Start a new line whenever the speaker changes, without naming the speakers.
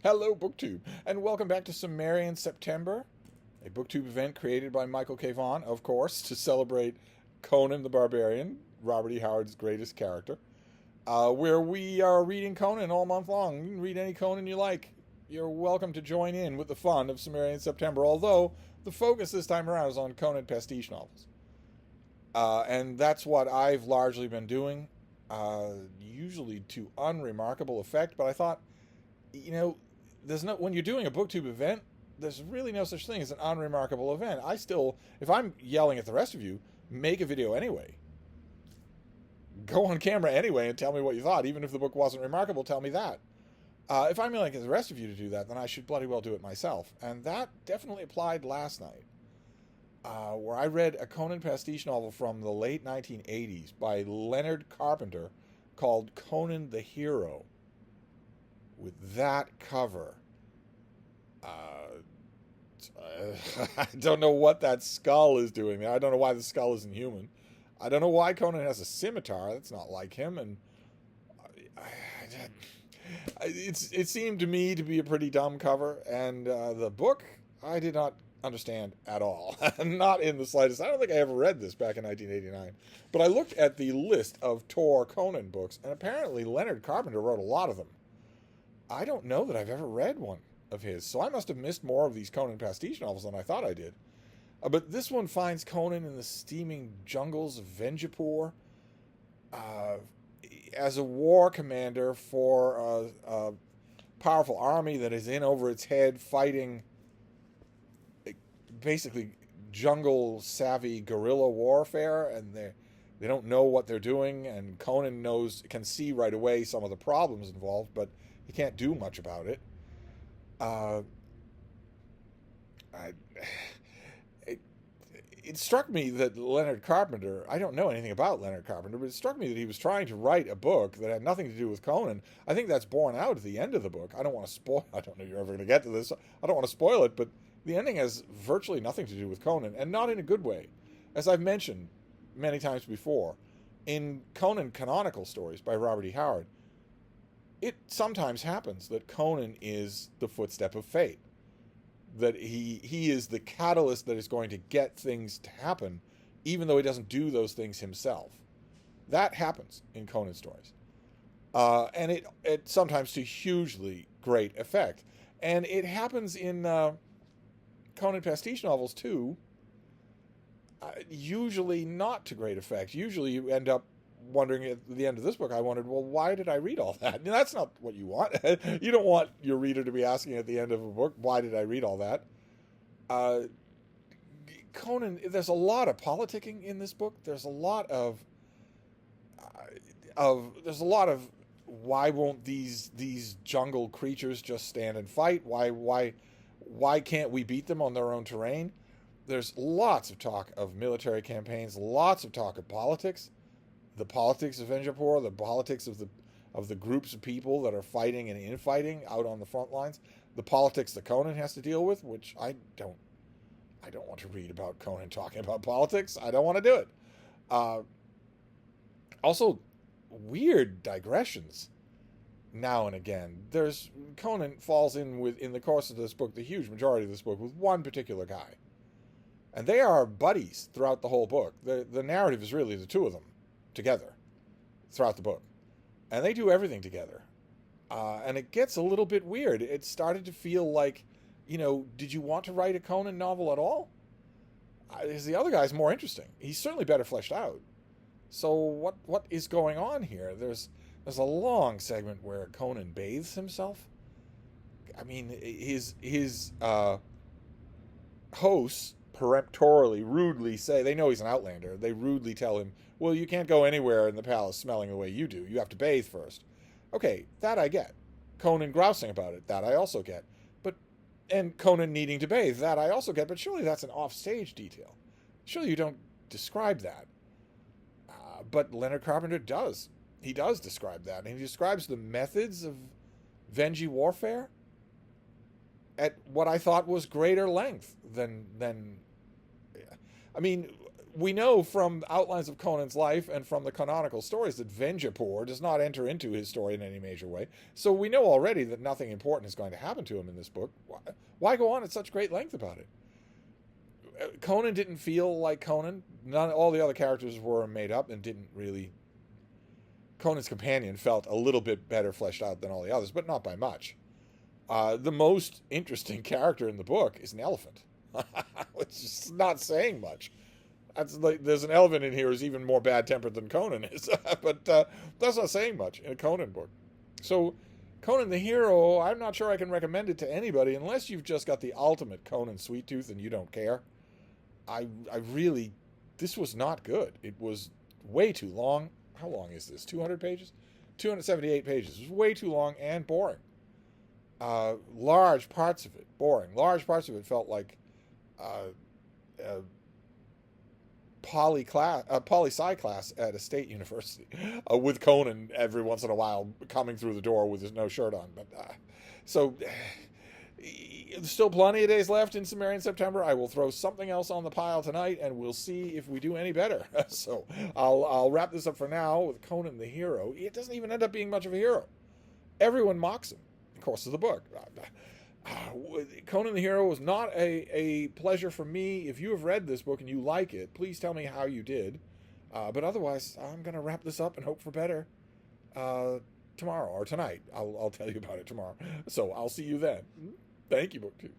Hello, BookTube, and welcome back to Cimmerian September, a BookTube event created by Michael K. Vaughan, of course, to celebrate Conan the Barbarian, Robert E. Howard's greatest character, where we are reading Conan all month long. You can read any Conan you like. You're welcome to join in with the fun of Cimmerian September, although the focus this time around is on Conan pastiche novels. And that's what I've largely been doing, usually to unremarkable effect, but I thought, when you're doing a BookTube event, there's really no such thing as an unremarkable event. I still, if I'm yelling at the rest of you, make a video anyway. Go on camera anyway and tell me what you thought. Even if the book wasn't remarkable, tell me that. If I'm yelling at the rest of you to do that, then I should bloody well do it myself. And that definitely applied last night, where I read a Conan pastiche novel from the late 1980s by Leonard Carpenter called Conan the Hero. With that cover. I don't know what that skull is doing there. I don't know why the skull isn't human. I don't know why Conan has a scimitar. That's not like him. And it seemed to me to be a pretty dumb cover. And the book, I did not understand at all. Not in the slightest. I don't think I ever read this back in 1989. But I looked at the list of Tor Conan books, and apparently Leonard Carpenter wrote a lot of them. I don't know that I've ever read one of his, so I must have missed more of these Conan pastiche novels than I thought I did. But this one finds Conan in the steaming jungles of Venjapur as a war commander for a powerful army that is in over its head, fighting basically jungle-savvy guerrilla warfare, and they don't know what they're doing, and Conan can see right away some of the problems involved, but he can't do much about it. It struck me that Leonard Carpenter, I don't know anything about Leonard Carpenter, but it struck me that he was trying to write a book that had nothing to do with Conan. I think that's borne out at the end of the book. I don't want to spoil, I don't know if you're ever going to get to this, I don't want to spoil it, but the ending has virtually nothing to do with Conan, and not in a good way. As I've mentioned many times before, in Conan canonical stories by Robert E. Howard, it sometimes happens that Conan is the footstep of fate, that he is the catalyst that is going to get things to happen, even though he doesn't do those things himself. That happens in Conan stories, and it sometimes to hugely great effect, and it happens in Conan pastiche novels too. Usually not to great effect. Usually you end up wondering at the end of this book, I wondered, well, why did I read all that? That's not what you want. You don't want your reader to be asking at the end of a book, why did I read all that? Conan, there's a lot of politicking in this book. There's a lot of why won't these jungle creatures just stand and fight? Why can't we beat them on their own terrain? There's lots of talk of military campaigns, lots of talk of politics. The politics of Venjapur, the politics of the groups of people that are fighting and infighting out on the front lines, the politics that Conan has to deal with, which I don't want to read about Conan talking about politics. I don't want to do it. Also, weird digressions now and again. Conan falls in the course of this book, the huge majority of this book, with one particular guy. And they are buddies throughout the whole book. The narrative is really the two of them together throughout the book, and they do everything together, and it gets a little bit weird. It started to feel like, did you want to write a Conan novel at all? The other guy's more interesting. He's certainly better fleshed out. So what is going on here? There's a long segment where Conan bathes himself. I mean, his hosts peremptorily, rudely say, they know he's an outlander, they rudely tell him, well, you can't go anywhere in the palace smelling the way you do. You have to bathe first. Okay, that I get. Conan grousing about it, that I also get. And Conan needing to bathe, that I also get. But surely that's an offstage detail. Surely you don't describe that. But Leonard Carpenter does. He does describe that. And he describes the methods of Venji warfare at what I thought was greater length than I mean, we know from outlines of Conan's life and from the canonical stories that Venjapur does not enter into his story in any major way. So we know already that nothing important is going to happen to him in this book. Why go on at such great length about it? Conan didn't feel like Conan. All the other characters were made up and didn't really. Conan's companion felt a little bit better fleshed out than all the others, but not by much. The most interesting character in the book is an elephant, which is not saying much. That's like, there's an elephant in here who's even more bad-tempered than Conan is, but that's not saying much in a Conan book. So, Conan the Hero, I'm not sure I can recommend it to anybody unless you've just got the ultimate Conan sweet tooth and you don't care. I really, this was not good. It was way too long. How long is this? 200 pages? 278 pages. It was way too long and boring. Large parts of it, boring. Large parts of it felt like poli-sci class at a state university, with Conan every once in a while coming through the door with his no shirt on. But so there's still plenty of days left in Cimmerian September. I will throw something else on the pile tonight, and we'll see if we do any better. So I'll wrap this up for now with Conan the Hero. It doesn't even end up being much of a hero. Everyone mocks him in the course of the book. Conan the Hero was not a pleasure for me. If you have read this book and you like it, please tell me how you did. But otherwise, I'm going to wrap this up and hope for better tomorrow or tonight. I'll tell you about it tomorrow. So I'll see you then. Thank you, BookTube.